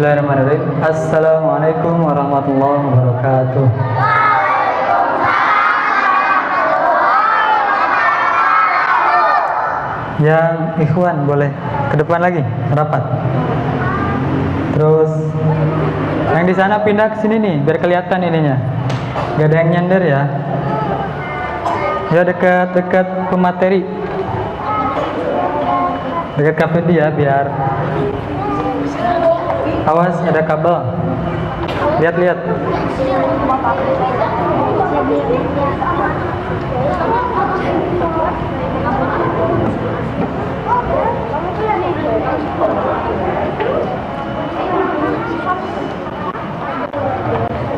Bismillahirrahmanirrahim. Assalamualaikum warahmatullahi wabarakatuh. Yang ikhwan boleh ke depan lagi, rapat. Terus yang di sana pindah ke sini nih, biar kelihatan ininya. Gak ada yang nyender ya. Ya dekat-dekat pemateri. Dekat KPD ya, biar awas ada kabel. Lihat-lihat.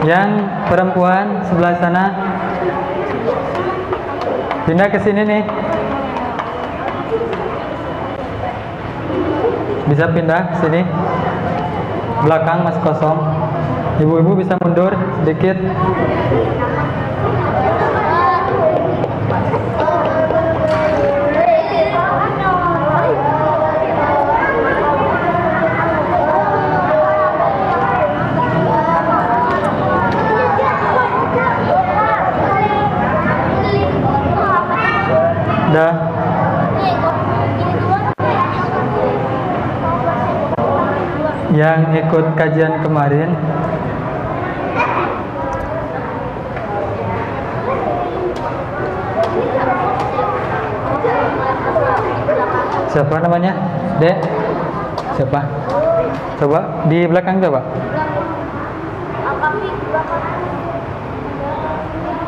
Yang perempuan sebelah sana pindah ke sini nih. Bisa pindah ke sini. Belakang masih kosong. Ibu-ibu bisa mundur sedikit. Dah. Yang ikut kajian kemarin siapa namanya? Dek? Siapa? Coba di belakang coba.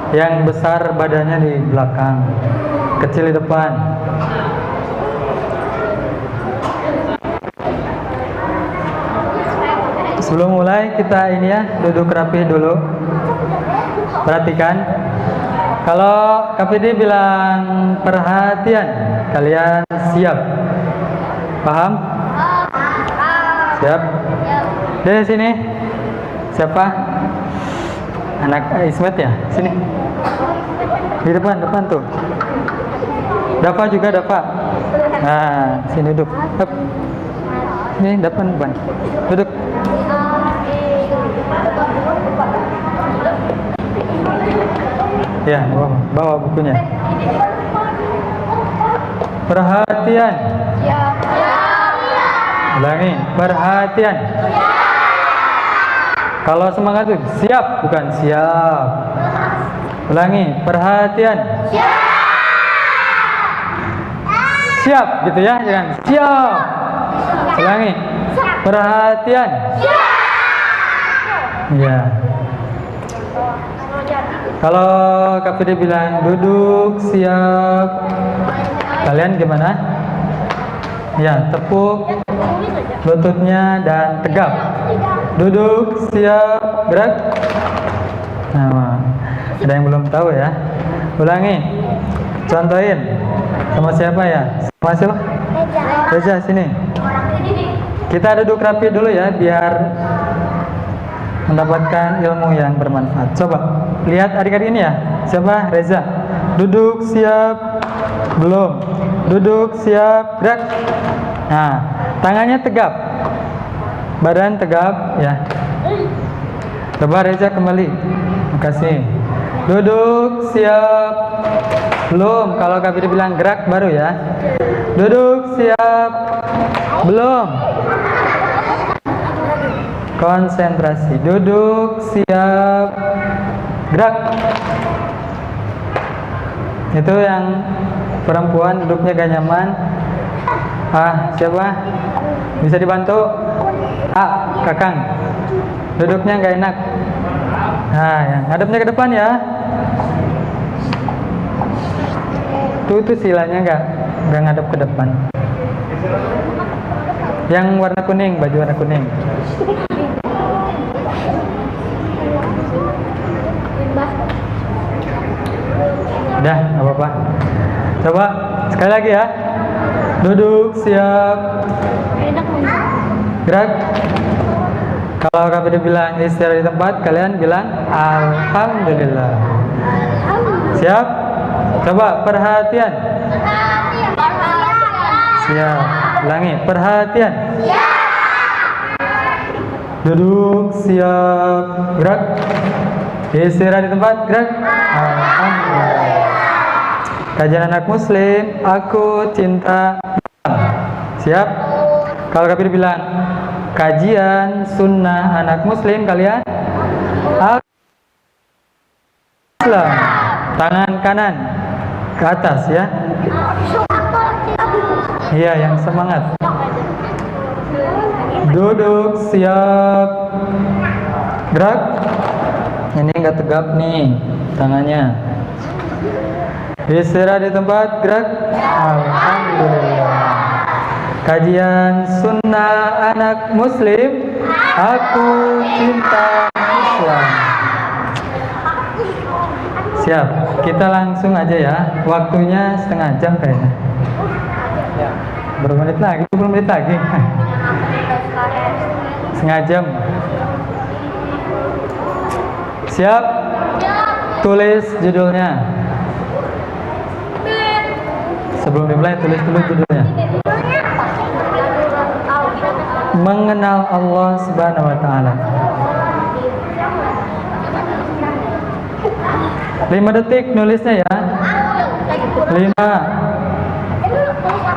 Yang besar badannya di belakang, kecil di depan. Sebelum mulai kita ini ya, duduk rapi dulu. Perhatikan. Kalau KPD bilang perhatian, kalian siap? Paham? Siap? Dari sini. Siapa? Anak Ismet ya? Sini. Di depan tuh. Dafa juga Dafa. Nah, sini duduk. Hup. Ini depan. Duduk. Ya, bawa bukunya. Perhatian. Ulangi, perhatian. Kalau semangat tuh siap, bukan siap. Ulangi, perhatian. Siap gitu ya, jangan siap. Ulangi, perhatian. Ya. Kalau KPD bilang duduk siap, kalian gimana? Ya, tepuk lututnya dan tegap. Duduk siap, gerak. Nah, ada yang belum tahu ya? Ulangi, contohin. Sama siapa ya? Sama siapa? Reza, sini. Kita duduk rapi dulu ya, biar mendapatkan ilmu yang bermanfaat. Coba lihat adik-adik ini ya. Siapa? Reza. Duduk siap. Belum. Duduk siap. Gerak. Nah, tangannya tegap, badan tegap ya. Coba Reza kembali. Makasih. Duduk siap. Belum. Kalau KPD bilang gerak baru ya. Duduk siap. Belum. Konsentrasi. Duduk siap. Gerak. Itu yang perempuan duduknya gak nyaman. Siapa? Bisa dibantu? Kakang. Duduknya gak enak. Nah, yang ngadepnya ke depan ya. Itu silanya gak ngadep ke depan. Yang warna kuning, baju warna kuning. Udah, gak apa-apa. Coba sekali lagi ya. Duduk siap. Gerak. Kalau KPD bilang istirahat di tempat, kalian bilang alhamdulillah. Siap? Coba perhatian. Siap. Ulangi, perhatian. Duduk, siap, gerak. Istirahat di tempat, gerak. Alhamdulillah. Kajian anak muslim, aku cinta. Siap? Kalau kafir bilang, kajian sunnah anak muslim kalian Islam. Tangan kanan ke atas ya. Iya, yang semangat. Duduk, siap, gerak. Ini enggak tegap nih tangannya. Istirahat di tempat, gerak. Alhamdulillah. Kajian sunnah anak muslim, aku cinta Islam. Siap, kita langsung aja ya. Waktunya setengah jam kayaknya. Berapa menit lagi? 20 menit lagi. Setengah jam. Siap? Tulis judulnya. Sebelum dimulai tulis dulu judulnya. Mengenal Allah Subhanahu wa taala. 5 detik nulisnya ya. 5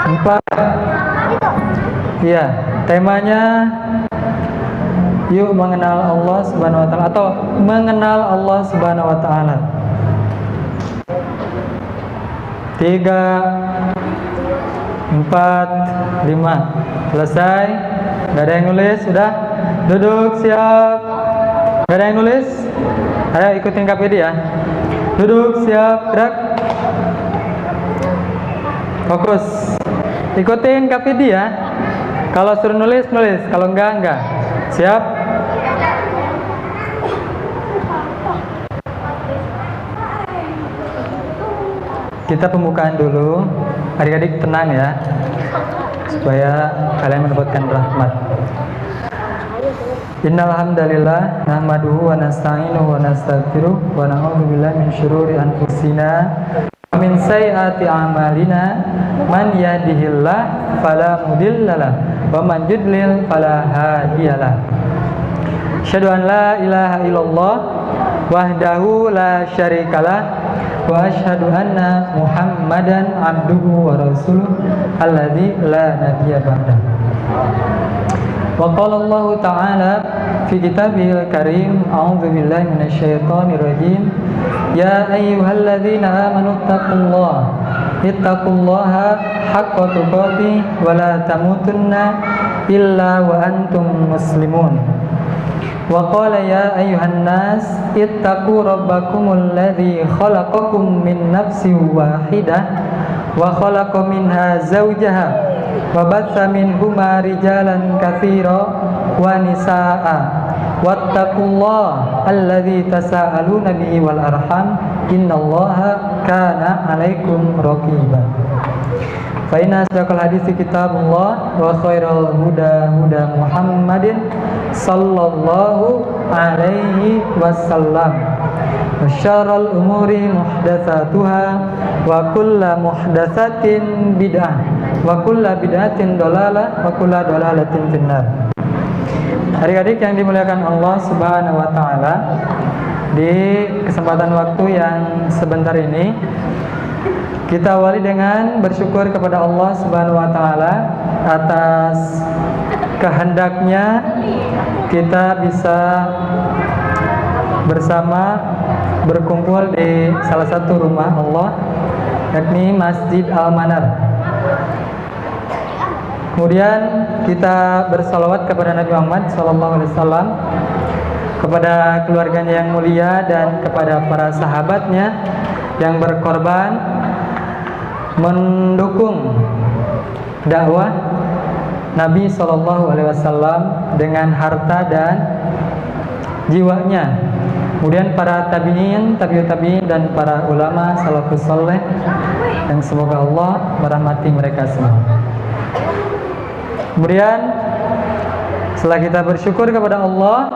4. Iya, temanya yuk mengenal Allah Subhanahu wa taala atau mengenal Allah Subhanahu wa taala. 3 4 5. Selesai. Gak ada yang nulis, sudah. Duduk, siap. Gak ada yang nulis. Ayo ikutin KPD ya. Duduk, siap, gerak. Fokus. Ikutin KPD ya. Kalau suruh nulis, nulis. Kalau enggak. Siap? Kita pembukaan dulu. Adik-adik tenang ya, supaya kalian mendapatkan rahmat. Innal hamdalillah nahmaduhu wa nasta'inuhu wa nastaghfiruh wa na'udzu billahi min syururi anfusina wa min sayyiati a'malina man yahdihillah fala mudhillalah wa man yudlil fala hadiyalah. Asyhadu an la ilaha illallah wahdahu la syarikalah wa asyhadu anna Muhammadan abduhu wa rasuluh alladzi la nabiyya ba'dah. Wa qala Allah ta'ala fi kitabihil karim, a'udzu billahi minasyaitonir rajim, ya ayyuhalladzina amanu ittaqullaha haqqa tuqatih wa la tamutunna illa wa antum muslimun. Wa qala ya ayyuhan nas ittaqu rabbakumul ladzi khalaqakum min nafsin wahidah wa khalaqa minha zawjaha wa batsa minhuma rijalan katsira wa nisaa wattaqullaha alladzi tasaaluna bihi wal arham innallaha kana 'alaikum raqiba. Fa inna asdaqal hadithi kitabullah wa khairal huda Muhammadin sallallahu alaihi wasallam wa syarrul umuri muhdatsatuha wa kullu muhdatsatin bid'ah wa kullu bid'atin dhalalah wa kullu dhalalatin finnar. Adik-adik yang dimuliakan Allah Subhanahu wa taala, di kesempatan waktu yang sebentar ini kita awali dengan bersyukur kepada Allah Subhanahu wa taala atas kehendaknya kita bisa bersama berkumpul di salah satu rumah Allah, yakni Masjid Al-Manar. Kemudian kita bersalawat kepada Nabi Muhammad SAW, kepada keluarganya yang mulia dan kepada para sahabatnya yang berkorban mendukung dakwah Nabi SAW dengan harta dan jiwanya. Kemudian para tabi'in, tabi'ut tabi'in dan para ulama salafus saleh yang semoga Allah merahmati mereka semua. Kemudian setelah kita bersyukur kepada Allah,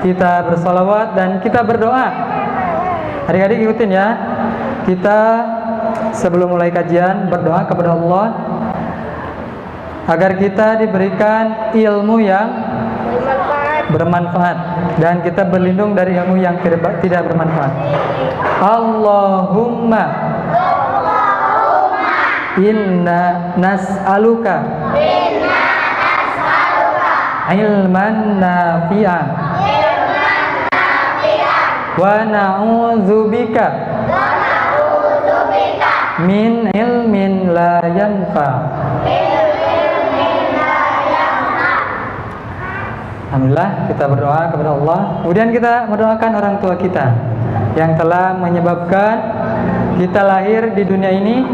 kita bersalawat dan kita berdoa. Adik-adik ikutin ya. Kita sebelum mulai kajian berdoa kepada Allah agar kita diberikan ilmu yang bermanfaat bermanfaat, dan kita berlindung dari ilmu yang tidak bermanfaat. Allahumma inna nas'aluka ilman nafi'an wa na'udzubika min ilmin la yanfa. Alhamdulillah, kita berdoa kepada Allah. Kemudian kita mendoakan orang tua kita yang telah menyebabkan kita lahir di dunia ini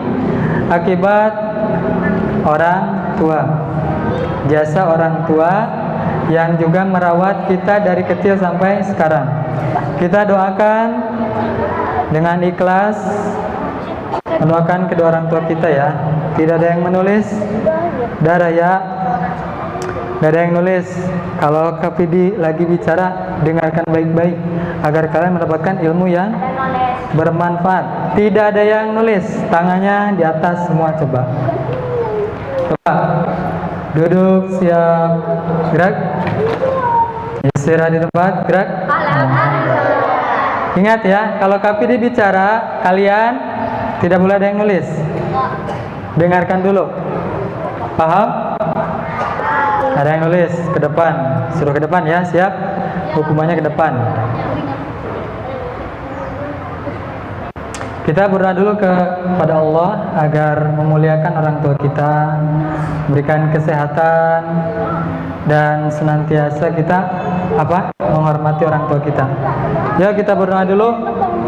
akibat orang tua. Jasa orang tua yang juga merawat kita dari kecil sampai sekarang. Kita doakan dengan ikhlas, mendoakan kedua orang tua kita ya. Tidak ada yang menulis darah ya. Tidak ada yang nulis. Kalau KPD lagi bicara, dengarkan baik-baik agar kalian mendapatkan ilmu yang bermanfaat. Tidak ada yang nulis. Tangannya di atas semua, coba. Coba. Duduk, siap, gerak. Istirahat di tempat, gerak. Ingat ya, kalau KPD bicara, kalian tidak boleh ada yang nulis. Dengarkan dulu. Paham? Ada yang nulis ke depan, suruh ke depan ya, siap. Hukumannya ke depan. Kita berdoa dulu kepada Allah agar memuliakan orang tua kita, memberikan kesehatan, dan senantiasa kita menghormati orang tua kita. Ya, kita berdoa dulu.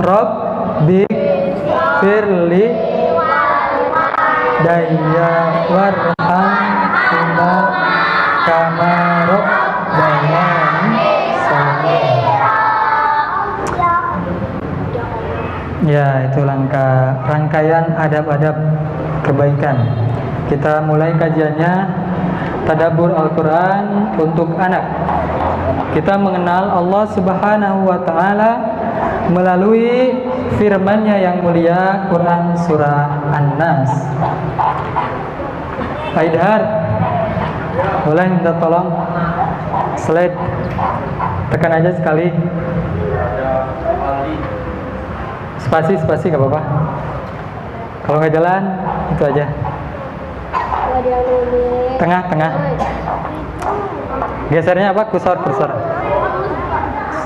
Rabbi firli daya warhamhuma kama rabbayani shaghira. Ya, itu rangkaian adab-adab kebaikan. Kita mulai kajiannya tadabbur Al-Quran untuk anak. Kita mengenal Allah Subhanahu wa Ta'ala melalui firman-Nya yang mulia, Quran surah An-Nas. Pak Idhar, boleh minta tolong slide, tekan aja sekali. Spasi gak apa-apa. Kalau nggak jalan, itu aja. Tengah. Gesernya apa? Kursor.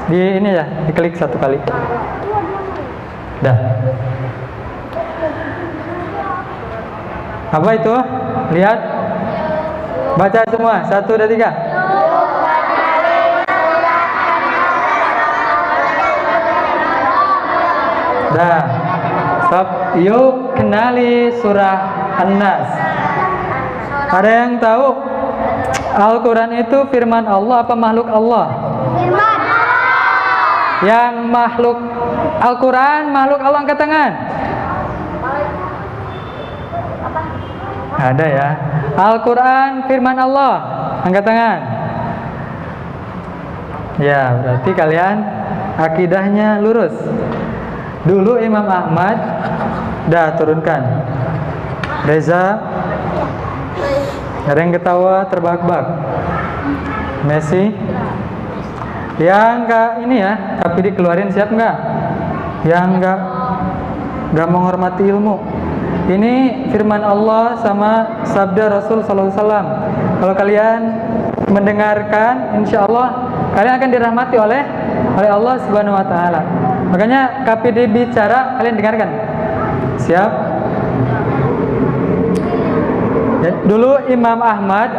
Di ini ya, diklik satu kali. Dah. Apa itu? Lihat. Baca semua. 1, 2, 3. Dah. Stop. Yuk kenali surah An-Nas. Ada yang tahu Al-Quran itu firman Allah apa makhluk Allah? Firman. Yang makhluk Al-Quran, makhluk Allah, angkat tangan. Ada ya. Al-Quran firman Allah, angkat tangan. Ya, berarti kalian akidahnya lurus. Dulu Imam Ahmad dah turunkan. Reza, ada yang ketawa terbahak-bahak. Messi, yang enggak ini ya, tapi dikeluarin, siap enggak? Yang enggak menghormati ilmu. Ini firman Allah sama sabda Rasul sallallahu alaihi wasallam. Kalau kalian mendengarkan, insya Allah kalian akan dirahmati oleh Allah Subhanahu wa Ta'ala. Makanya KPD bicara, kalian dengarkan. Siap? Ya, dulu Imam Ahmad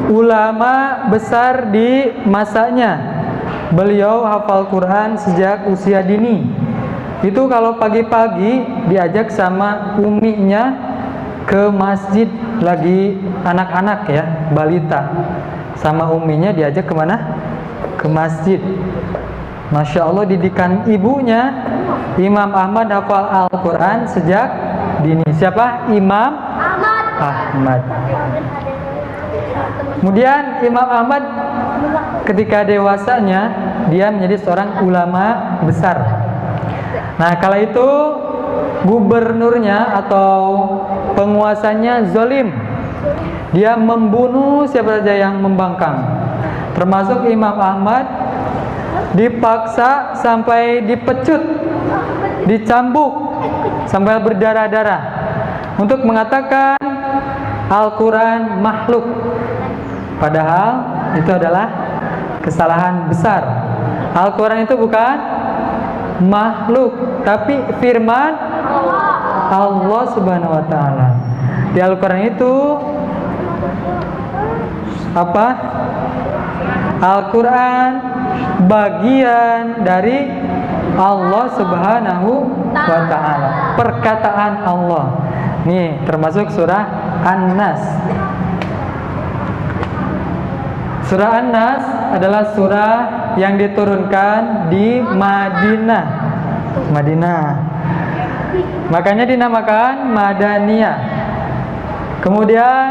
ulama besar di masanya. Beliau hafal Quran sejak usia dini. Itu kalau pagi-pagi diajak sama uminya ke masjid, lagi anak-anak ya, balita. Sama uminya diajak kemana? Ke masjid. Masya Allah, didikan ibunya Imam Ahmad hafal Al-Quran sejak dini. Siapa? Imam Ahmad. Kemudian Imam Ahmad ketika dewasanya dia menjadi seorang ulama besar. Nah, kala itu gubernurnya atau penguasanya zalim. Dia membunuh siapa saja yang membangkang. Termasuk Imam Ahmad dipaksa sampai dipecut, dicambuk sampai berdarah-darah untuk mengatakan Al-Quran makhluk. Padahal itu adalah kesalahan besar. Al-Quran itu bukan makhluk, tapi firman Allah Subhanahu wa Ta'ala. Di Al-Quran itu apa? Al-Quran bagian dari Allah Subhanahu wa Ta'ala, perkataan Allah. Nih, termasuk surah An-Nas. Surah An-Nas adalah surah yang diturunkan di Madinah. Makanya dinamakan Madaniyah. Kemudian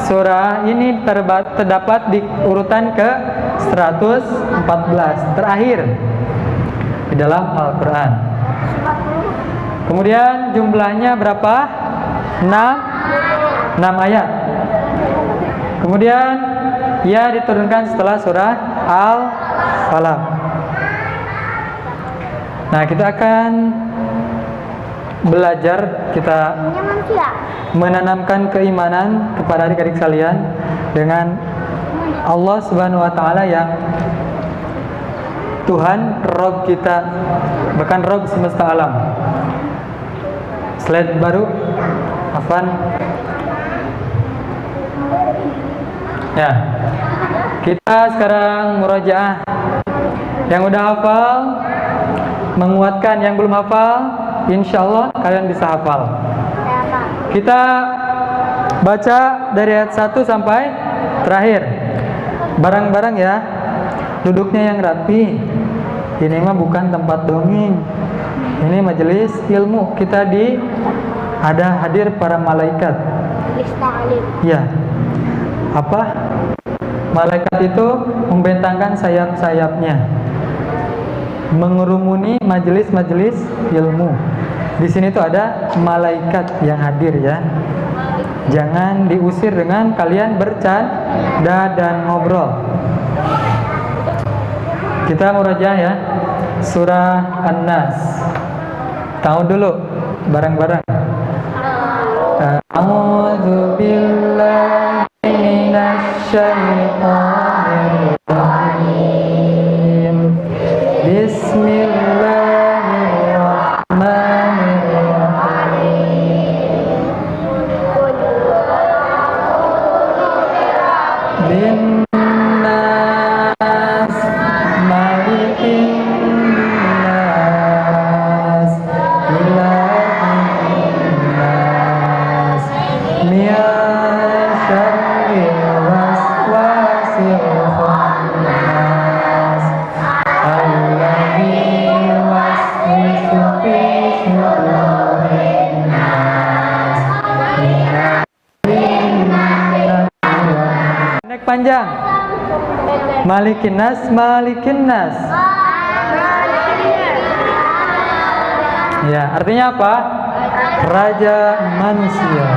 surah ini terdapat di urutan ke 114, terakhir di dalam Al-Quran. Kemudian jumlahnya berapa? 6 ayat. Kemudian ia diturunkan setelah surah Al-Falaq. Nah, kita akan belajar, kita menanamkan keimanan kepada adik-adik sekalian dengan Allah Subhanahu wa Ta'ala yang Tuhan, Rob kita, bahkan Rob semesta alam. Slide baru, Afan. Ya, kita sekarang murajaah. Yang udah hafal menguatkan, yang belum hafal insya Allah kalian bisa hafal. Kita baca dari ayat 1 sampai terakhir. Bareng-bareng ya. Duduknya yang rapi. Ini mah bukan tempat dongeng. Ini majelis ilmu. Kita ada hadir para malaikat. Ya. Apa? Malaikat itu membentangkan sayap-sayapnya, mengerumuni majelis-majelis ilmu. Di sini tuh ada malaikat yang hadir ya. Jangan diusir dengan kalian bercanda dan ngobrol. Kita murajaah ya. Surah An-Nas. Tahu dulu bareng-bareng. A'udzu billahi minasy syaithanir rajim. Linnas malikin nas ilahin nas min syarril waswasil khannas alladzi yuwaswisu fi sudurin nas. Pendek panjang. Malikin nas, malikin nas. Ya, artinya apa? Raja manusia.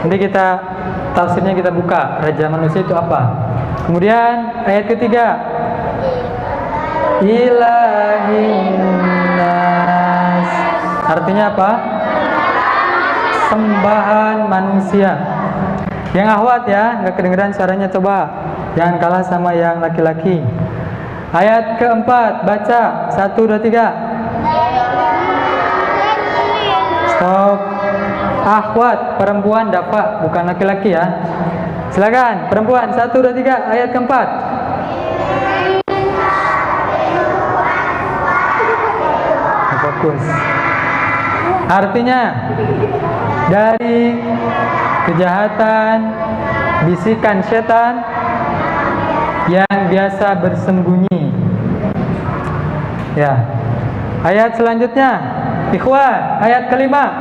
Nanti kita tafsirnya kita buka. Raja manusia itu apa? Kemudian ayat ketiga. Ilahin nas. Artinya apa? Sembahan manusia. Yang ahwat ya, nggak kedengeran suaranya, coba. Jangan kalah sama yang laki-laki. Ayat keempat, baca 1, 2, 3. Stop. Ahwat, perempuan dapat, bukan laki-laki ya. Silakan, perempuan 1, 2, 3. Ayat keempat. Fokus. Artinya dari kejahatan, bisikan setan yang biasa bersembunyi. Ya. Ayat selanjutnya, ikhwan, ayat kelima.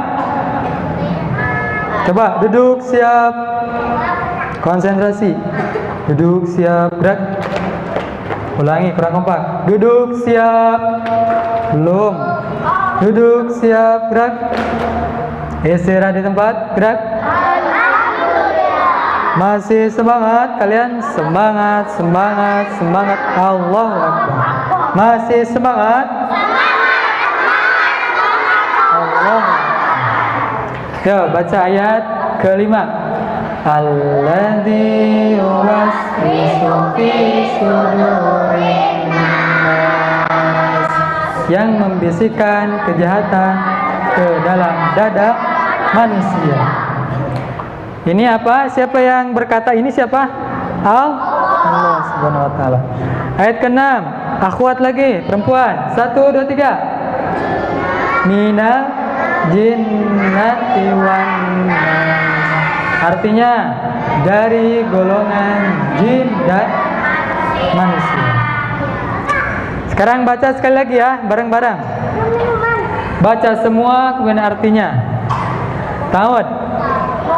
Coba duduk siap. Konsentrasi. Duduk siap, gerak. Ulangi, kurang kompak. Duduk siap. Belum. Duduk siap, gerak. Istirahat di tempat, gerak. Masih semangat kalian? Semangat, semangat, semangat. Allahu Akbar. Masih semangat? Allah. Yo, baca ayat kelima. Alladzi yuwaswisu fi sudurin nas, yang membisikkan kejahatan ke dalam dada manusia. Ini apa? Siapa yang berkata ini siapa? Allah Subhanahu wa taala. Ayat ke-6. Akhwat lagi, perempuan. 1 2 3. Minal jinnati wan nas. Artinya dari golongan jin dan manusia. Sekarang baca sekali lagi ya, bareng-bareng. Baca semua kemudian artinya. Ta'awud.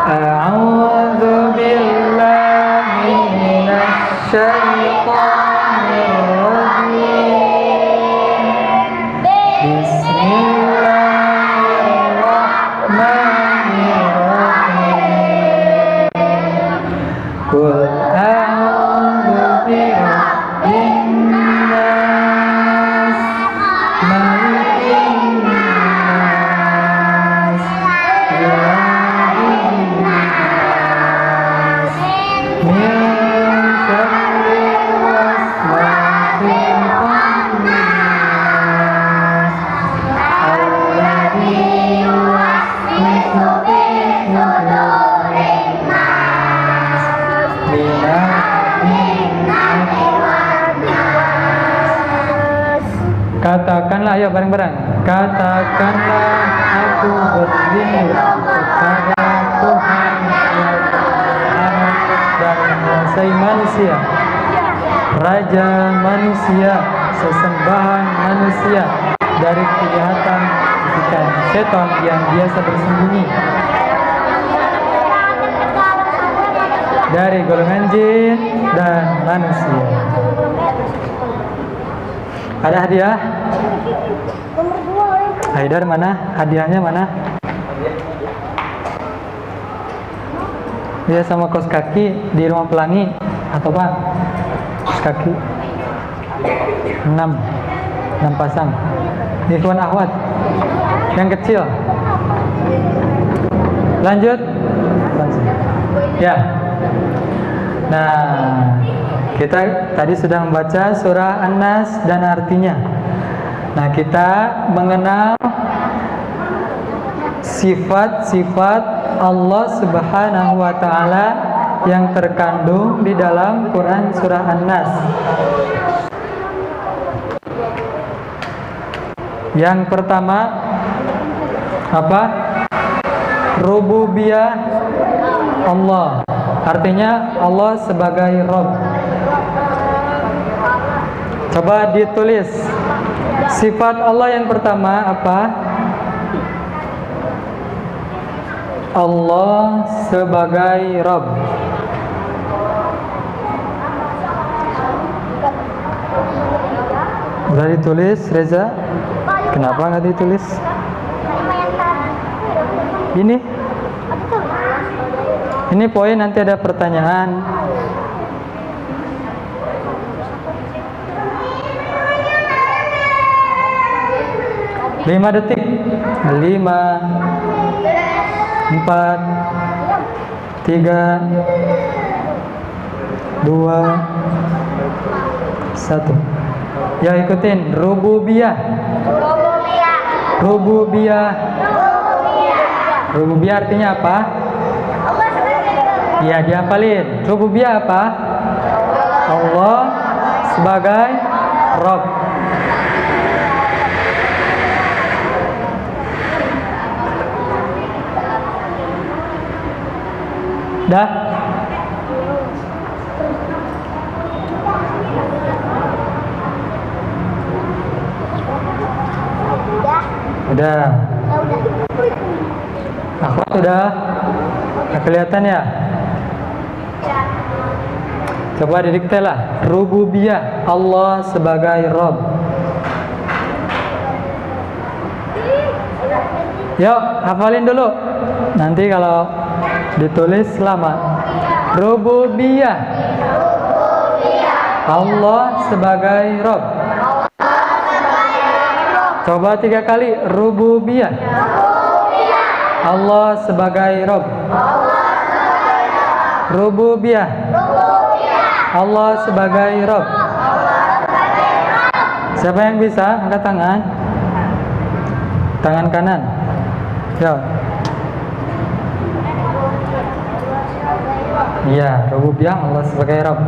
A'udzu billahi minasy syaithanir rajim. Bismillahirrahmanirrahim. Qul a'udzu birabbin nas, malikin nas, ilahin nas, min syarril waswasil khannas, alladzi yuwaswisu fi sudurin nas, minal jinnati wan nas. Katakanlah, ayo bareng-bareng. Katakanlah aku berlindung kepada Tuhan yang Maha dan menguasai manusia, Raja manusia, sesembahan manusia, dari kejahatan bisikan setan yang biasa bersembunyi dari golongan jin dan manusia. Ada hadiah? Haidar mana? Hadiahnya mana? Dia sama kaos kaki di Rumah Pelangi atau apa? Kaos kaki 6 pasang. Ikhwan akhwat yang kecil. Lanjut. Ya. Nah, kita tadi sudah membaca surah An-Nas dan artinya. Nah, kita mengenal sifat-sifat Allah Subhanahu wa taala yang terkandung di dalam Quran surah An-Nas. Yang pertama apa? Rububiyah Allah. Artinya Allah sebagai Rabb. Coba ditulis. Sifat Allah yang pertama apa? Allah sebagai Rabb. Udah ditulis, Reza? Kenapa nggak ditulis? Ini poin, nanti ada pertanyaan. Lima detik. 5 4 3 2 1. Ya, ikutin. Rububiyah. Rububiyah artinya apa? Ya, dihafalin. Rububiyah apa? Allah sebagai Rabb. Dah? Udah. Akhwat udah? Nggak kelihatan ya? Coba didikte lah. Rububiyah Allah sebagai Rabb. Yuk, hafalin dulu. Nanti kalau ditulis lama. Rububiyah. Allah sebagai Rob. Coba 3 kali. Rububiyah. Allah sebagai Rob. Rububiyah. Allah sebagai Rob. Siapa yang bisa? Angkat tangan. Tangan kanan. Ya. Iya, rububiyah Allah sebagai Rob.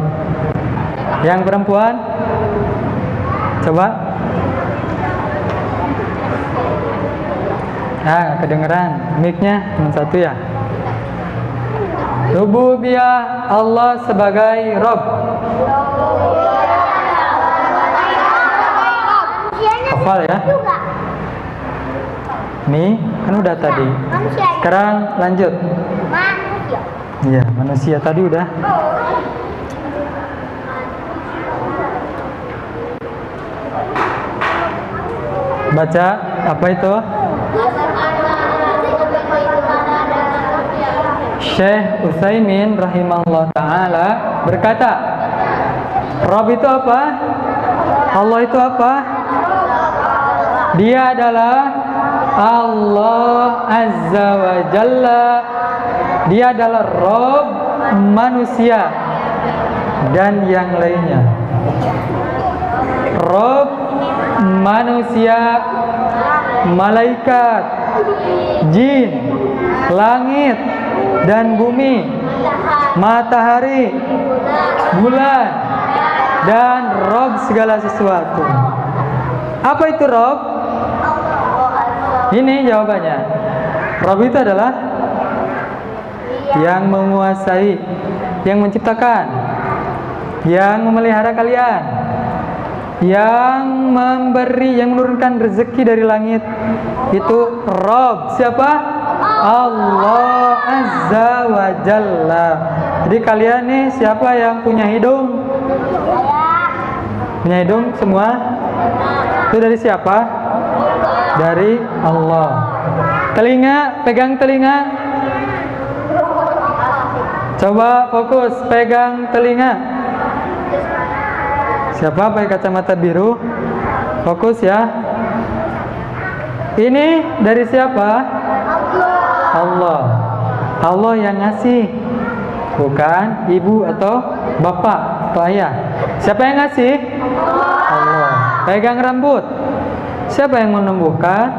Yang perempuan? Coba. Nah, kedengeran. Mic-nya cuma 1 ya. Rububiyah Allah sebagai Rob. Hafal ya. Nih, kan udah tadi. Sekarang lanjut. Iya, manusia tadi udah. Baca apa itu? Syekh Utsaimin rahimahullah ta'ala berkata, Rabb itu apa? Allah itu apa? Dia adalah Allah Azza wa Jalla. Dia adalah Rabb manusia dan yang lainnya. Rabb manusia, malaikat, jin, langit dan bumi, matahari, bulan, dan Rabb segala sesuatu. Apa itu Rabb? Ini jawabannya. Rabb itu adalah yang menguasai, yang menciptakan, yang memelihara kalian, yang memberi, yang menurunkan rezeki dari langit. Itu Rabb. Siapa? Allah Azza wa Jalla. Jadi kalian nih siapa yang punya hidung? Punya hidung semua? Itu dari siapa? Dari Allah. Telinga, pegang telinga. Coba fokus, pegang telinga. Siapa pakai kacamata biru? Fokus ya. Ini dari siapa? Allah. Allah yang ngasih, bukan ibu atau bapak atau ayah. Siapa yang ngasih? Allah. Pegang rambut. Siapa yang menumbuhkan?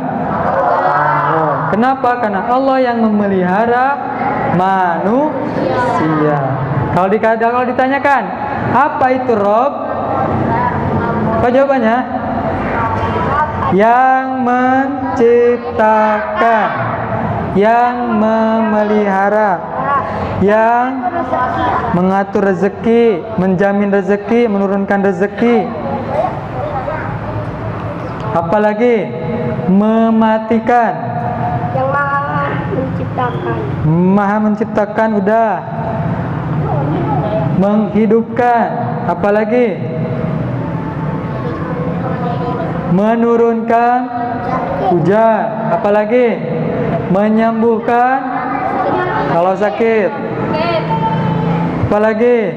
Allah. Kenapa? Karena Allah yang memelihara manusia. Kalau ditanyakan, apa itu Rabb? Apa jawabannya? Yang menciptakan, yang memelihara, yang mengatur rezeki, menjamin rezeki, menurunkan rezeki. Apalagi mematikan. Yang maha menciptakan. Maha menciptakan udah. Menghidupkan. Apalagi menurunkan hujan. Apalagi menyembuhkan kalau sakit. Apalagi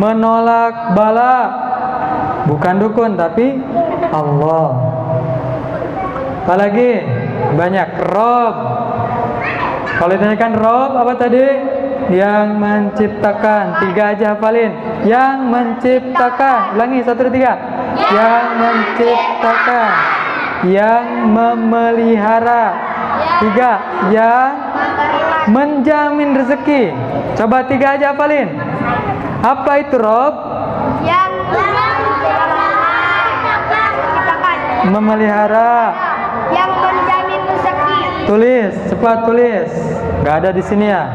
menolak bala. Bukan dukun tapi Allah. Apalagi banyak. Rabb. Kalau ditanyakan Rabb apa tadi? Yang menciptakan. 3 aja hafalin. Yang menciptakan. Ulangi 1, 2, 3. Yang menciptakan. Yang memelihara. 3. Yang menjamin rezeki. Coba 3 aja hafalin. Apa itu Rabb? Yang Memelihara. Yang menjamin rezeki. Tulis, cepat tulis. Gak ada di sini ya.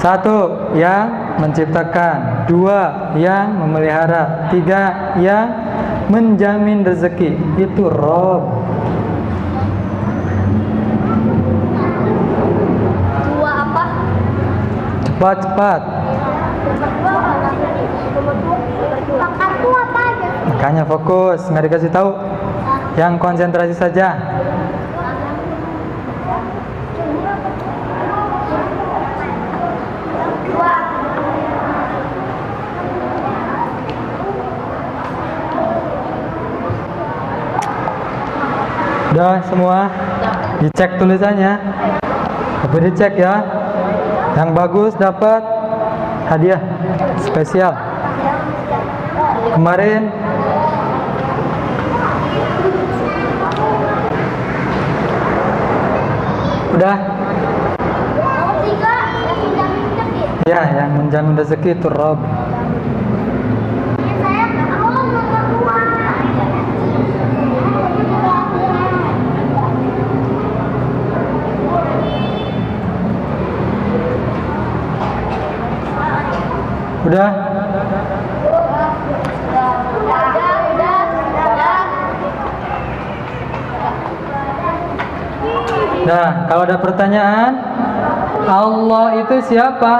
1. Yang menciptakan. 2. Yang memelihara. 3. Yang menjamin rezeki. Itu Rabb. 2 apa? Cepat. Aku apa aja? Makanya fokus, nggak dikasih tahu. Yang konsentrasi saja. Udah semua? Dicek tulisannya. Tapi dicek ya. Yang bagus dapat hadiah spesial. Kemarin udah? Ya, yang menjamin rezeki itu Rob. Udah? Nah, kalau ada pertanyaan, Allah itu siapa?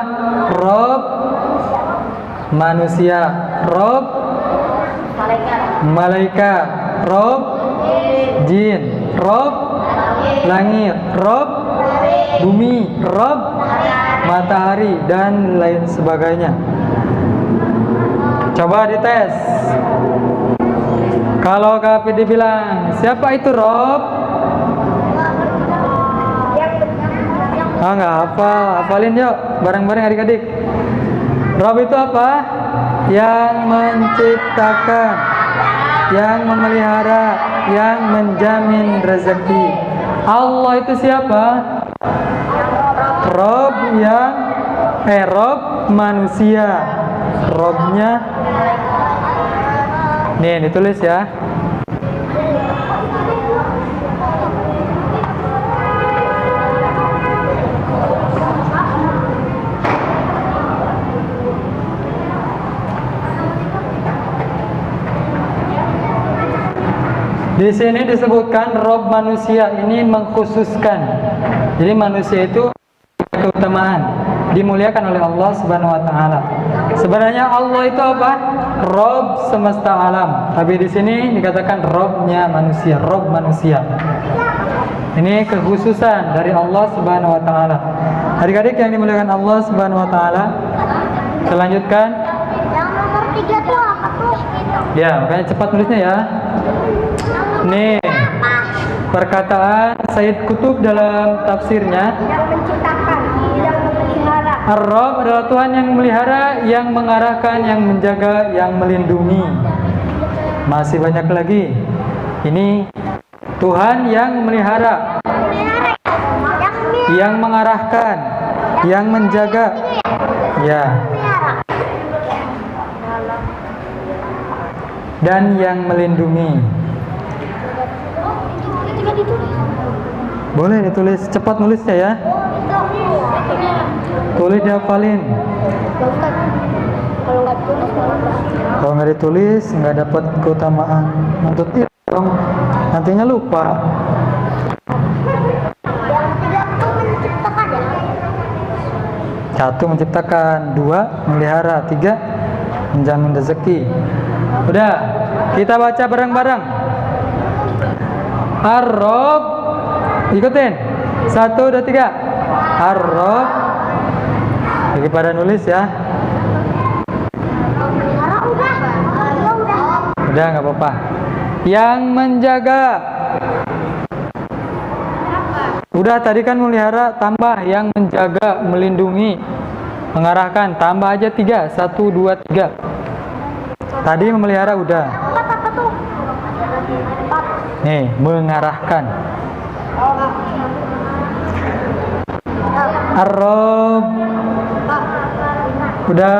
Rob manusia, Rob malaikat, Rob jin, Rob langit, Rob bumi, Rob matahari, dan lain sebagainya. Coba dites. Kalau Kak Fidi bilang, siapa itu Rob? Ah, nggak hafal. Hafalin yuk, bareng-bareng adik-adik. Rob itu apa? Yang menciptakan, yang memelihara, yang menjamin rezeki. Allah itu siapa? Rob yang Rob manusia. Robnya nih ditulis ya. Di sini disebutkan Rob manusia, ini mengkhususkan. Jadi manusia itu keutamaan, dimuliakan oleh Allah Subhanahu wa taala. Sebenarnya Allah itu apa? Rob semesta alam. Tapi di sini dikatakan Robnya manusia, Rob manusia. Ini kekhususan dari Allah Subhanahu wa taala. Adik-adik yang dimuliakan Allah Subhanahu wa taala, selanjutkan. Yang nomor 3 tuh apa tuh? Ya, makanya cepat nulisnya ya. Nih, perkataan Sayyid Qutb dalam tafsirnya, Yang menciptakan, yang memelihara. Ar-Rabb adalah Tuhan yang memelihara, yang mengarahkan, yang menjaga, yang melindungi. Masih banyak lagi. Ini Tuhan yang memelihara, yang mengarahkan, yang menjaga. Ya. Dan yang melindungi. Boleh ditulis, cepat nulisnya ya. Tulis dihafalin. Kalau nggak ditulis nggak dapat keutamaan. Nuntut dong, nantinya lupa. Satu menciptakan, dua melihara, tiga menjamin rezeki. Udah, kita baca bareng-bareng. Ar-Rabb, ikutin. 1, 2, 3. Ar-Rabb. Lagi pada nulis ya. Udah, nggak apa-apa. Yang menjaga. Udah, tadi kan melihara, tambah yang menjaga, melindungi, mengarahkan, tambah aja 3. 1, 2, 3. Tadi memelihara udah. Nih, mengarahkan. Ar-Rabb. Udah,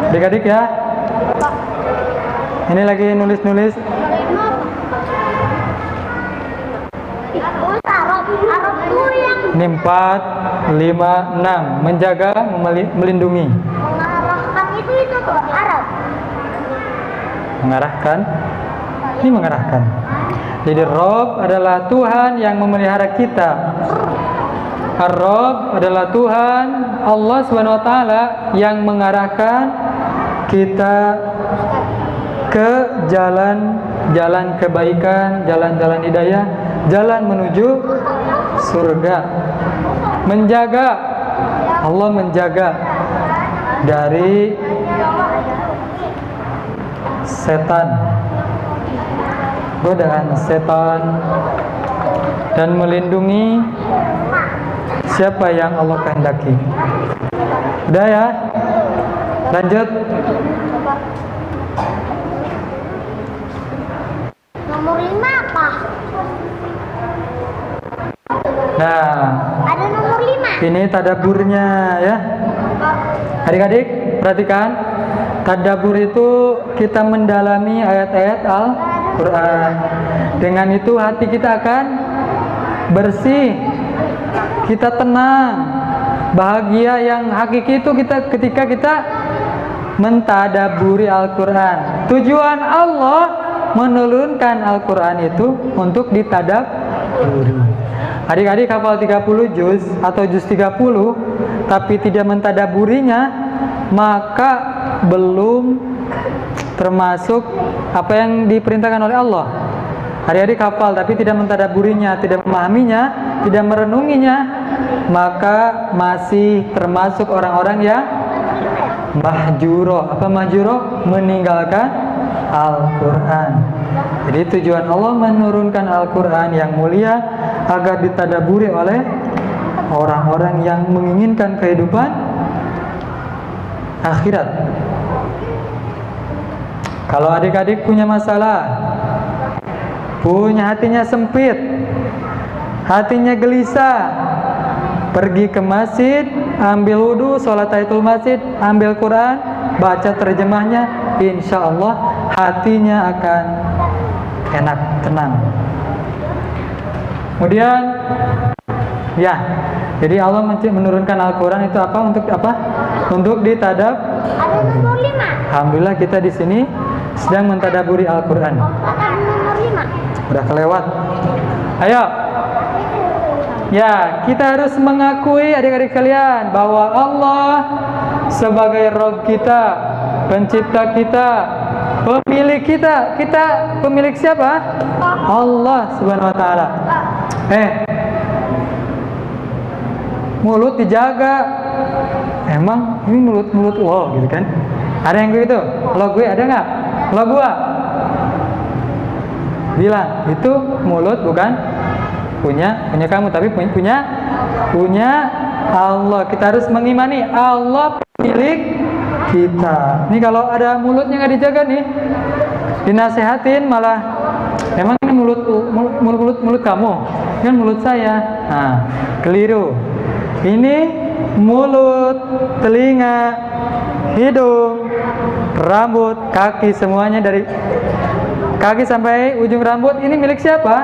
adik-adik ya. Ini lagi nulis-nulis. Ini 4, 5, 6. Menjaga, melindungi. Mengarahkan itu tuh Arab. Mengarahkan. Ini mengarahkan. Jadi Rabb adalah Tuhan yang memelihara kita. Ar-Rabb adalah Tuhan Allah Subhanahu wa taala yang mengarahkan kita ke jalan kebaikan, jalan-jalan hidayah, jalan menuju surga. Menjaga, Allah menjaga dari setan, godaan setan, dan melindungi siapa yang Allah kehendaki. Udah ya? Lanjut. Nomor 5 apa? Nah, Ada nomor 5. ini tadaburnya ya. Adik-adik, perhatikan. Tadabbur itu kita mendalami ayat-ayat Al-Quran. Dengan itu hati kita akan bersih, kita tenang, bahagia. Yang hakiki itu ketika kita mentadaburi Al-Quran. Tujuan Allah menurunkan Al-Quran itu untuk ditadaburi. Adik-adik hafal 30 juz atau juz 30 tapi tidak mentadaburinya, maka belum termasuk apa yang diperintahkan oleh Allah. Adik-adik hafal tapi tidak mentadaburinya, tidak memahaminya, tidak merenunginya, maka masih termasuk orang-orang yang mahjuro. Apa mahjuro? Meninggalkan Al-Quran. Jadi tujuan Allah menurunkan Al-Quran yang mulia agar ditadaburi oleh orang-orang yang menginginkan kehidupan akhirat. Kalau adik-adik punya masalah, punya hatinya sempit, hatinya gelisah, pergi ke masjid, ambil wudhu, sholat tahiyatul masjid, ambil Quran, baca terjemahnya, insya Allah hatinya akan enak, tenang. Kemudian, ya, jadi Allah menurunkan Al-Quran itu apa? Untuk apa? Untuk ditadab. Ada nomor 5. Alhamdulillah kita di sini sedang mentadaburi Al-Quran. Ada nomor 5. Udah kelewat. Ayo. Ya, kita harus mengakui adik-adik kalian bahwa Allah sebagai Rabb kita, pencipta kita, pemilik kita. Kita pemilik siapa? Allah Subhanahu wa taala. Mulut dijaga. Emang ini mulut wow gitu kan? Ada yang begitu? Lo gue ada nggak? Lo gua? Bilang itu mulut bukan punya kamu, tapi punya Allah. Kita harus mengimani Allah pemilik kita. Ini kalau ada mulutnya nggak dijaga nih, dinasehatin malah emang ini mulut kamu, kan mulut saya. Nah, keliru. Ini mulut, telinga, hidung, rambut, kaki, semuanya dari kaki sampai ujung rambut ini milik siapa?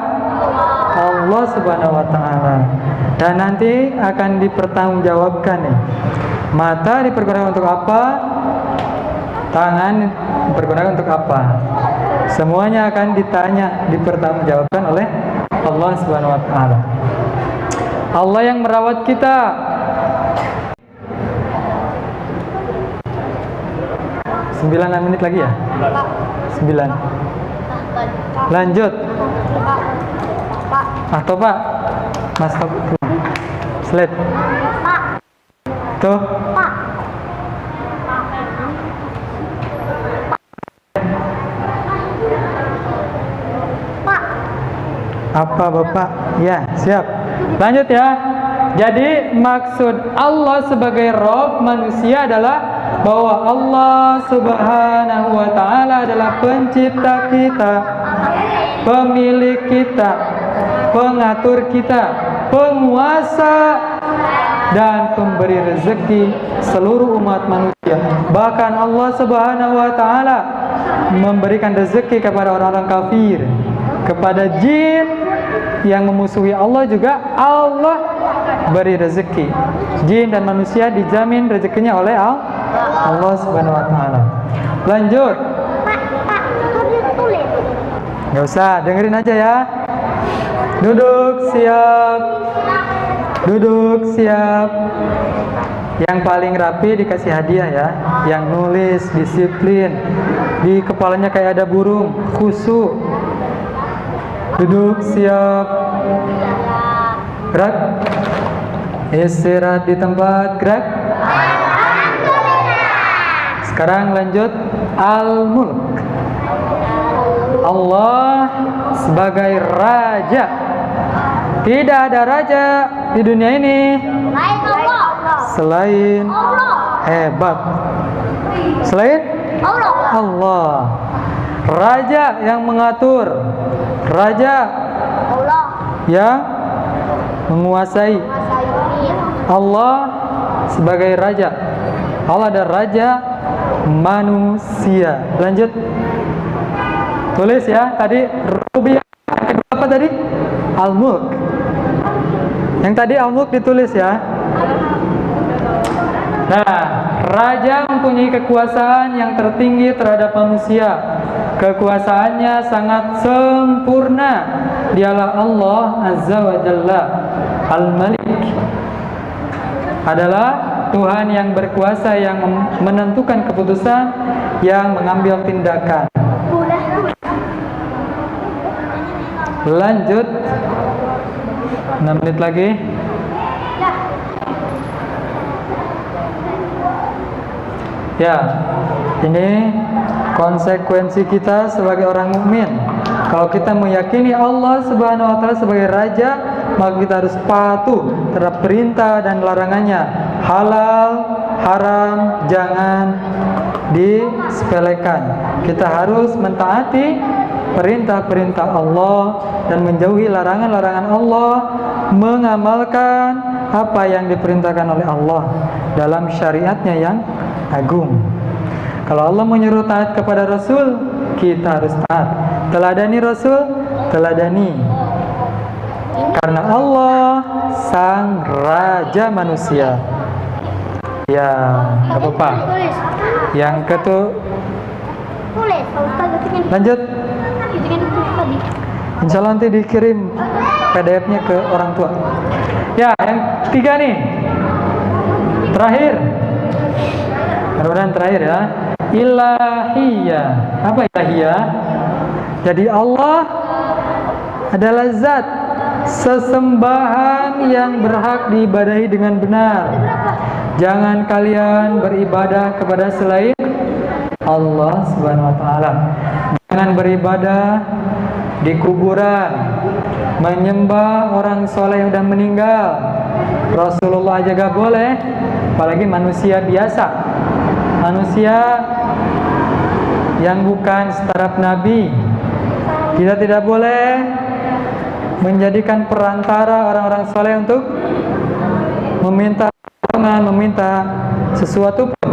Allah Subhanahu wa taala. Dan nanti akan dipertanggungjawabkan nih. Mata dipergunakan untuk apa? Tangan dipergunakan untuk apa? Semuanya akan ditanya, dipertanggungjawabkan oleh Allah Subhanahu wa taala. Allah yang merawat kita. Sembilan menit lagi ya? 9. Lanjut. Atau Pak? Mas slide. Tuh. Apa Bapak? Ya, siap. Lanjut ya. Jadi maksud Allah sebagai Rabb manusia adalah bahwa Allah Subhanahu wa taala adalah pencipta kita, pemilik kita, pengatur kita, penguasa dan pemberi rezeki seluruh umat manusia. Bahkan Allah Subhanahu wa taala memberikan rezeki kepada orang-orang kafir, kepada jin yang memusuhi Allah juga Allah beri rezeki. Jin dan manusia dijamin rezekinya oleh Allah Subhanahu wa taala. Lanjut. Pak, tulis. Nggak usah, dengerin aja ya. Duduk siap. Duduk siap. Yang paling rapi dikasih hadiah ya. Yang nulis disiplin. Di kepalanya kayak ada burung, khusyuk. Duduk siap. Gerak. Istirahat di tempat. Gerak. Sekarang lanjut. Al-Mulk. Allah sebagai raja. Tidak ada raja di dunia ini Lain Allah. selain Allah. hebat. Selain Allah. Allah. Raja yang mengatur, raja Allah. yang menguasai. Allah sebagai raja. Allah adalah raja manusia. Lanjut. Tulis ya, tadi rububiyah. Kedua apa tadi? Al-Mulk. Yang tadi Al-Mulk ditulis ya. Nah, raja mempunyai kekuasaan yang tertinggi terhadap manusia. Kekuasaannya sangat sempurna. Dialah Allah Azza wa Jalla. Al-Malik adalah Tuhan yang berkuasa, yang menentukan keputusan, yang mengambil tindakan. Lanjut. 6 menit lagi. Ya, ini konsekuensi kita sebagai orang mukmin. Kalau kita meyakini Allah Subhanahu wa taala sebagai raja, maka kita harus patuh terhadap perintah dan larangannya. Halal, haram, jangan disepelekan. Kita harus mentaati perintah-perintah Allah dan menjauhi larangan-larangan Allah, mengamalkan apa yang diperintahkan oleh Allah dalam syariatnya yang agung. Kalau Allah menyuruh taat kepada Rasul, kita harus taat. Teladani Rasul, teladani. Karena Allah sang raja manusia. Ya, nggak apa-apa. Yang Tulis. lanjut. Tadi. Insya Allah nanti dikirim PDF-nya ke orang tua. Ya, yang ketiga nih. Terakhir. Mudah-mudahan terakhir ya. Ilahiyah. Apa ilahiyah? Jadi Allah adalah zat sesembahan yang berhak diibadahi dengan benar. Jangan kalian beribadah kepada selain Allah Subhanahu wa taala. Jangan beribadah di kuburan, menyembah orang soleh yang sudah meninggal. Rasulullah aja gak boleh, apalagi manusia biasa, manusia yang bukan setaraf Nabi. Kita tidak boleh menjadikan perantara orang-orang soleh untuk meminta pertolongan, meminta sesuatu pun,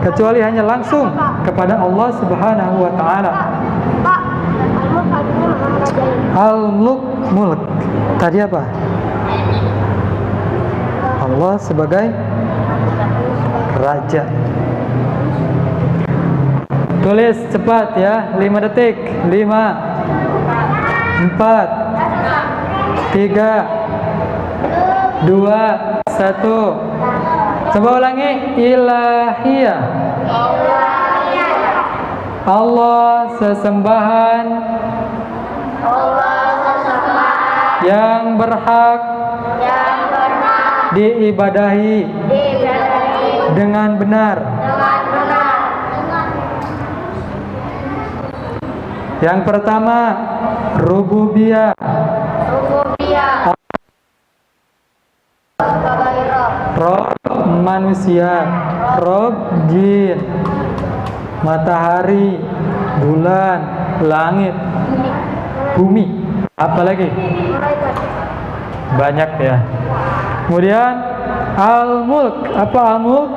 kecuali hanya langsung kepada Allah Subhanahu wa taala. Pak, Al-Mulk artinya Muhammad Raja. Al-Mulk, mulk. Tadi apa? Allah sebagai raja. Tulis cepat ya, 5 detik. 5 4 3 2 1. Coba ulangi. Ilahiyah. Allah sesembahan yang berhak diibadahi dengan benar. Yang pertama, rububiyah. Rob manusia, Rob jin, matahari, bulan, langit, bumi, apalagi banyak ya. Kemudian Al-Mulk, apa Al-Mulk?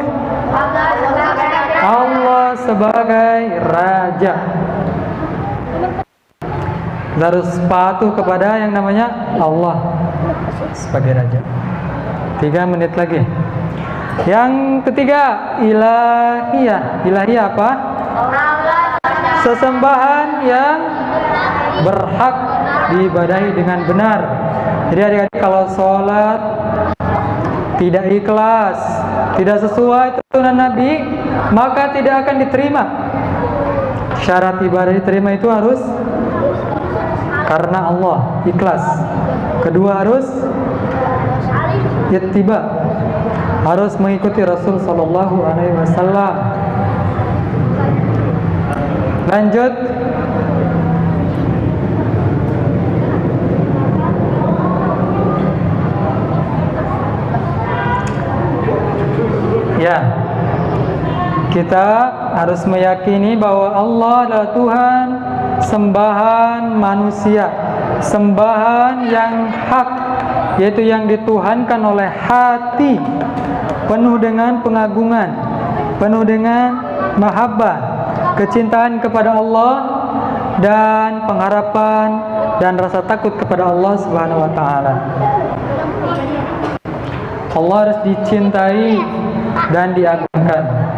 Allah sebagai raja. Kita harus patuh kepada yang namanya Allah sebagai raja. 3 menit lagi. Yang ketiga, ilahiyah. Ilahiyah apa? Sesembahan yang berhak diibadahi dengan benar. Jadi adik-adik kalau sholat tidak ikhlas, tidak sesuai tuntunan Nabi, maka tidak akan diterima. Syarat ibadah diterima itu harus karena Allah, ikhlas. Kedua harus ittiba, harus mengikuti Rasul sallallahu alaihi wasallam. Lanjut. Kita harus meyakini bahwa Allah adalah Tuhan sembahan manusia, sembahan yang hak, yaitu yang dituhankan oleh hati, penuh dengan pengagungan, penuh dengan mahabbah, kecintaan kepada Allah, dan pengharapan dan rasa takut kepada Allah Subhanahu wa Ta'ala. Allah harus dicintai dan diagungkan.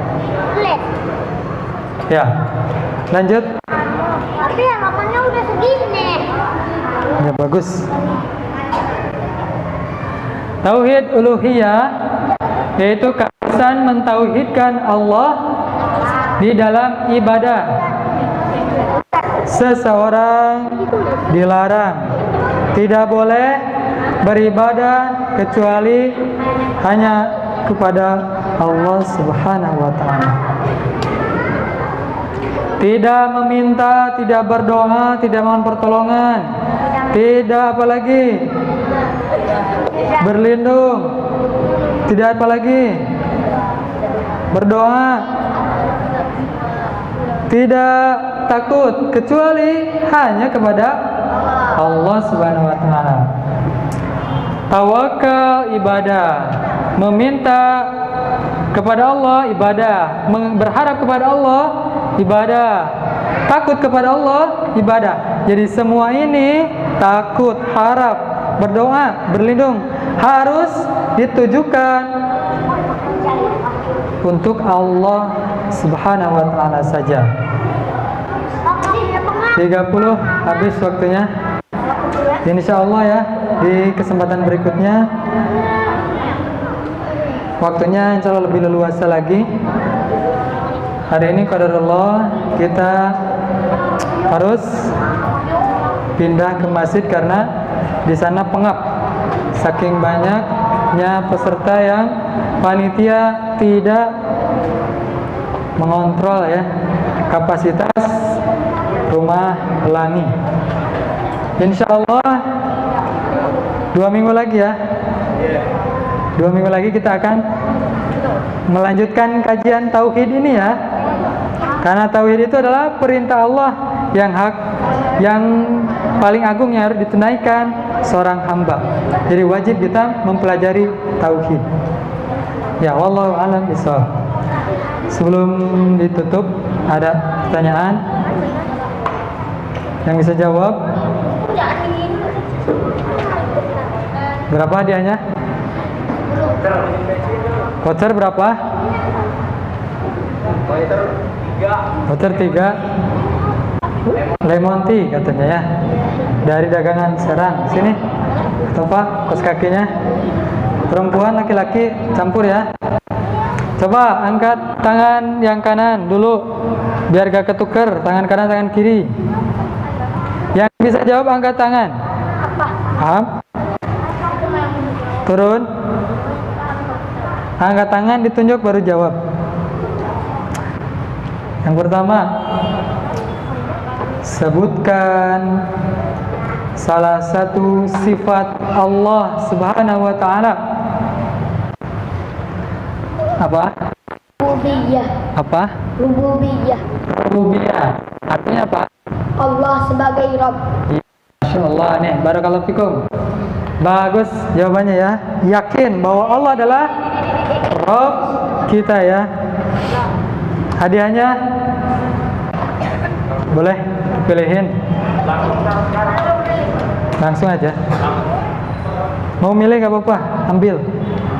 Ya, lanjut. Tapi halamannya udah segini. Ya, bagus. Tauhid uluhiyah yaitu keharusan mentauhidkan Allah di dalam ibadah. Seseorang dilarang tidak boleh beribadah kecuali hanya kepada Allah Subhanahu wa Ta'ala. Tidak meminta, tidak berdoa, tidak mohon pertolongan, tidak apalagi berlindung, tidak apalagi berdoa, tidak takut kecuali hanya kepada Allah Subhanahu wa Ta'ala. Tawakal ibadah, meminta kepada Allah ibadah, berharap kepada Allah ibadah, takut kepada Allah ibadah. Jadi semua ini takut, harap, berdoa, berlindung harus ditujukan untuk Allah Subhanahu wa Ta'ala saja. 30 habis waktunya. Insya Allah ya, di kesempatan berikutnya waktunya insya Allah lebih leluasa lagi. Hari ini qadarullah kita harus pindah ke masjid karena di sana pengap. Saking banyaknya peserta yang panitia tidak mengontrol ya kapasitas rumah pelangi. Insya Allah 2 minggu lagi ya. 2 minggu lagi kita akan melanjutkan kajian tauhid ini ya. Karena tauhid itu adalah perintah Allah yang hak, yang paling agung yang harus ditunaikan seorang hamba. Jadi wajib kita mempelajari tauhid. Ya, wallahu a'lam bishawab. Sebelum ditutup, ada pertanyaan yang bisa jawab? Berapa hadiahnya? Voucher berapa? Voucher 3 lemon tea katanya ya, dari dagangan Serang. Sini atau Pak, kos kakinya perempuan laki-laki campur ya. Coba angkat tangan yang kanan dulu biar gak ketuker, tangan kanan tangan kiri. Yang bisa jawab angkat tangan. Paham? Turun. Angkat tangan ditunjuk baru jawab. Yang pertama, sebutkan salah satu sifat Allah Subhanahu wa Ta'ala. Apa? Rububiyah. Apa? Rububiyah. Rububiyah. Artinya apa? Allah sebagai Rabb. Masya Allah nih, barakallahu fikum. Bagus jawabannya ya. Yakin bahwa Allah adalah Rabb kita ya. Hadiahnya boleh pilihin. Langsung aja. Mau milih gak apa-apa, ambil.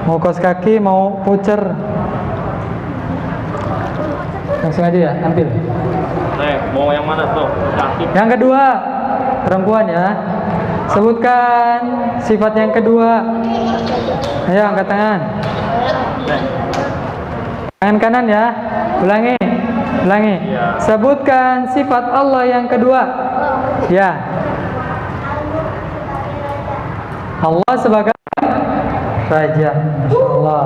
Mau kaos kaki, mau voucher. Langsung aja ya, ambil. Mau yang mana tuh? Kaki. Yang kedua, perempuan ya. Sebutkan sifat yang kedua. Ayo angkat tangan. Tangan kanan ya. Ulangi. Ulangi. Sebutkan sifat Allah yang kedua. Ya. Allah sebagai Raja. Masya Allah.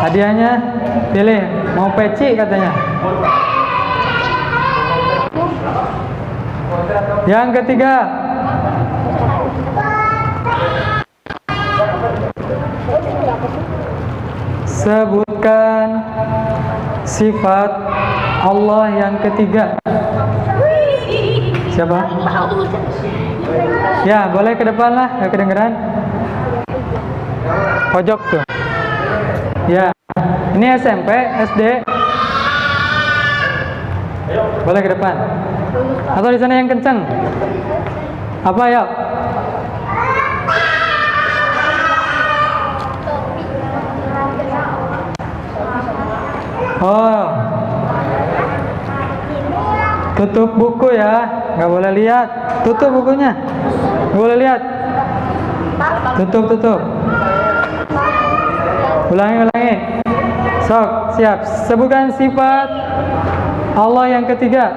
Hadiahnya pilih. Mau peci katanya. Yang ketiga, sebutkan sifat Allah yang ketiga? Siapa? Ya, boleh ke depan lah, gak kedengeran. Pojok tuh. Ya, ini SMP, SD. Boleh ke depan. Atau di sana yang kenceng. Apa ya? Oh, tutup buku ya, nggak boleh lihat. Tutup bukunya, nggak boleh lihat. Tutup. Ulangi. Sok, siap. Sebutkan sifat Allah yang ketiga.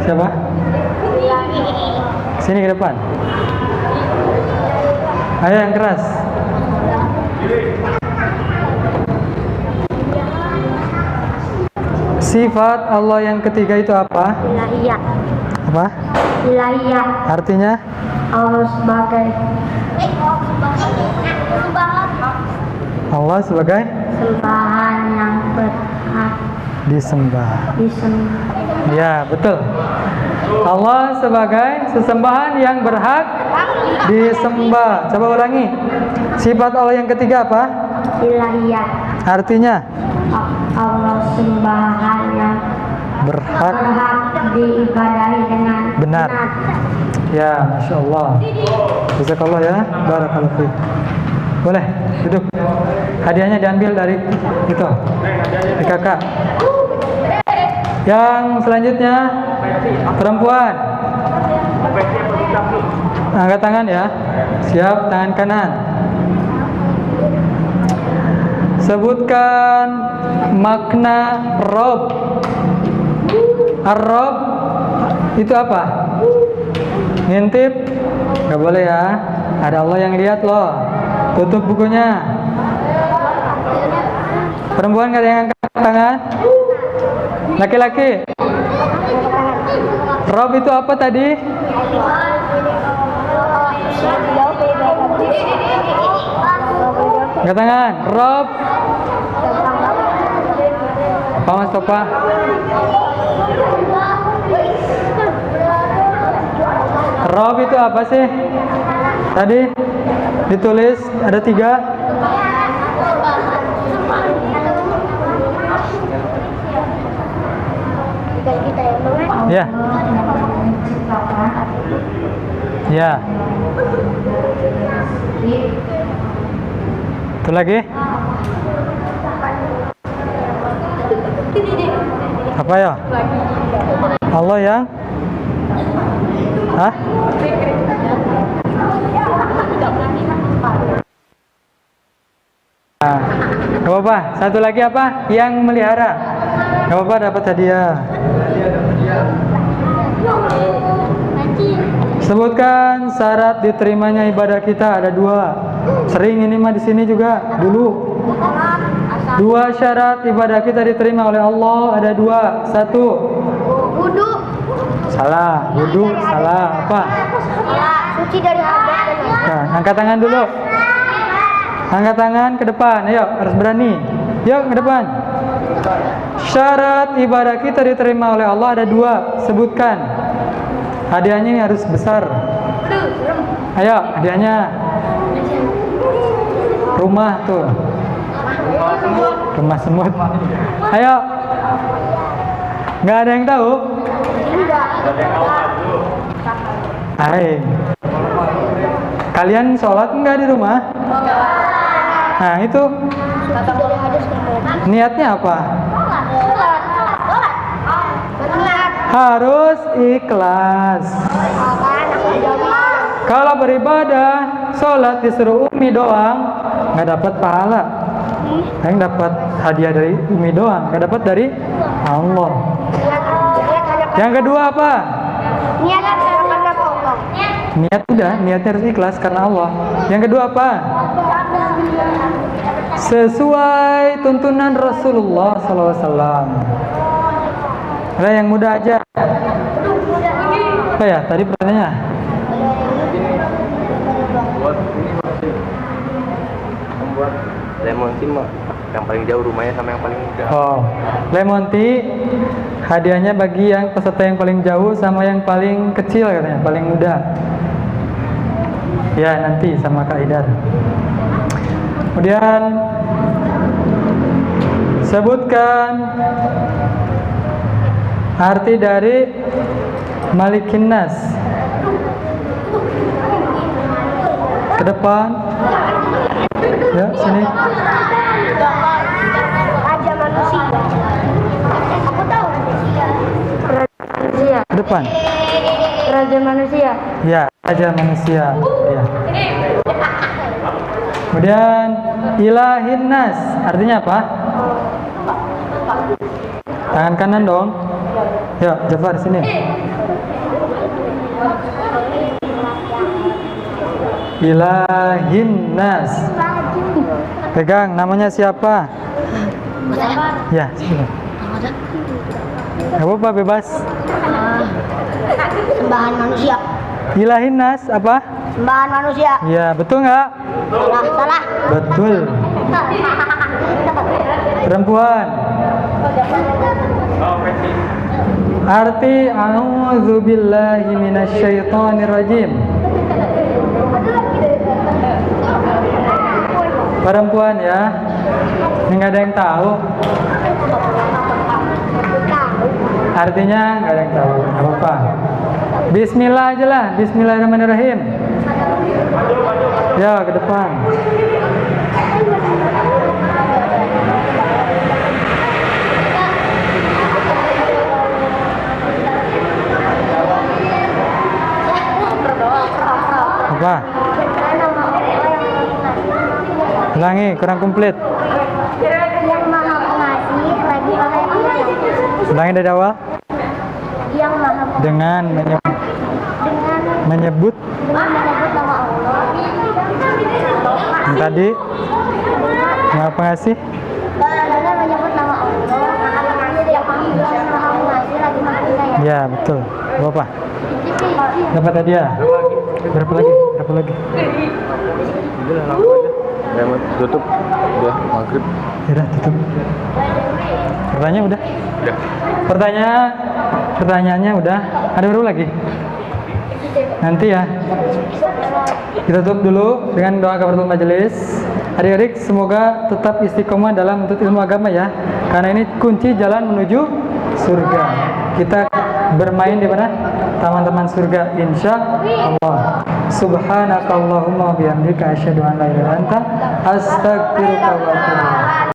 Siapa? Sini ke depan. Ayo yang keras. Sifat Allah yang ketiga itu apa? Ilahiyah. Apa? Ilahiyah. Artinya? Allah sebagai Allah sebagai sembahan yang berhak disembah. Ya, betul. Allah sebagai sesembahan yang berhak disembah. Coba ulangi. Sifat Allah yang ketiga apa? ilahiyah. Artinya? Allah sembahan yang Berhak diibadahi dengan benar. Ya, Masya Allah. Jazakallah ya. Barakallahu fiik. Boleh, duduk. Hadiahnya diambil dari itu, di kakak. Yang selanjutnya, perempuan. Angkat tangan ya. Siap, tangan kanan. Sebutkan makna Rob. Ar-Rob itu apa? Ngintip? Gak boleh ya. Ada Allah yang lihat loh. Tutup bukunya. Perempuan gak ada yang angkat tangan? Laki-laki? Rob itu apa tadi? Angkat tangan. Rob. Apa Mas Topa? Rob itu apa sih? Tadi ditulis ada 3. Ya. Ya. Itu lagi? Apa ya? Allah yang? Hah? Nah, gak apa-apa. Satu lagi apa? Yang melihara. Gak apa-apa, dapat hadiah. Sebutkan syarat diterimanya ibadah kita. Ada 2. Sering ini mah di sini juga dulu. 2 syarat ibadah kita diterima oleh Allah. Ada 2. 1. Wudu. Salah. Wudu. Salah. Apa? Suci dari hadas dan najis. Nah, angkat tangan dulu. Angkat tangan ke depan. Ayo, harus berani. Yuk ke depan. Syarat ibadah kita diterima oleh Allah ada 2. Sebutkan. Hadiahnya ini harus besar. Ayo, hadiahnya. Rumah tuh. Rumah semut. Ayo. Nggak ada yang tahu? Hai. Kalian sholat nggak di rumah? Nah itu niatnya apa? Harus ikhlas. Kalau beribadah, sholat disuruh umi doang, nggak dapat pahala. Yang dapat hadiah dari umi doang, nggak dapat dari Allah. Yang kedua apa? Niat udah, niatnya harus ikhlas karena Allah. Yang kedua apa? Sesuai tuntunan Rasulullah SAW. Ada yang muda aja. Apa ya? Tadi pertanyaannya. Membuat lemon timah. yang paling jauh rumahnya sama yang paling muda. Oh, lemon tea hadiahnya bagi yang peserta yang paling jauh sama yang paling kecil katanya, paling muda. Ya, nanti sama Kak Idar. Kemudian sebutkan arti dari Malikin Nas. Ke depan. Ya, sini. Raja manusia. Aku tahu. Manusia. Ke depan. Raja manusia. Ya, Raja Manusia. Ya. Kemudian Ilahin Nas, artinya apa? Tangan kanan dong. Yuk, Jafar sini. Ilahin Nas. Pegang, namanya siapa? Ya, sini. Gak apa-apa, bebas. Sembahan manusia. Ilahin Nas apa? Sembahan manusia. Ya, betul nggak? Salah. Betul. Perempuan. Arti a'udzubillahi minasyaitonirrajim. Perempuan ya. Ini nggak ada yang tahu. Artinya nggak ada yang tahu. Nggak apa-apa. Bismillah aja lah. Bismillahirrahmanirrahim. Ya, ke depan. Apa? Ulangi, kurang komplit. Yang maha pengasih lagi maha penyayang. Ulangi dari awal. Yang maha pengasih Dengan menyebut dengan menyebut menyebut nama Allah. yang tadi Maha Pengasih. Dengan menyebut nama Allah. Yang maha pengasih lagi maha penyayang. Ya, betul. Berapa? Dapat hadiah. Berapa lagi? Berapa lagi? Udah lah, lampu aja. Ya, mau tutup. Udah maghrib. Ya udah, tutup. Pertanyaan udah. Udah. Pertanyaannya udah. Ada baru lagi? Nanti ya. Kita tutup dulu dengan doa kafaratul majelis. Adik-adik semoga tetap istiqomah dalam menuntut ilmu agama ya. Karena ini kunci jalan menuju surga. Kita bermain di mana? Taman-taman surga insya Allah. Subhanakallahumma bihamdika asyhadu an la ilaha illa anta astaghfiruka wa atubu ilaik.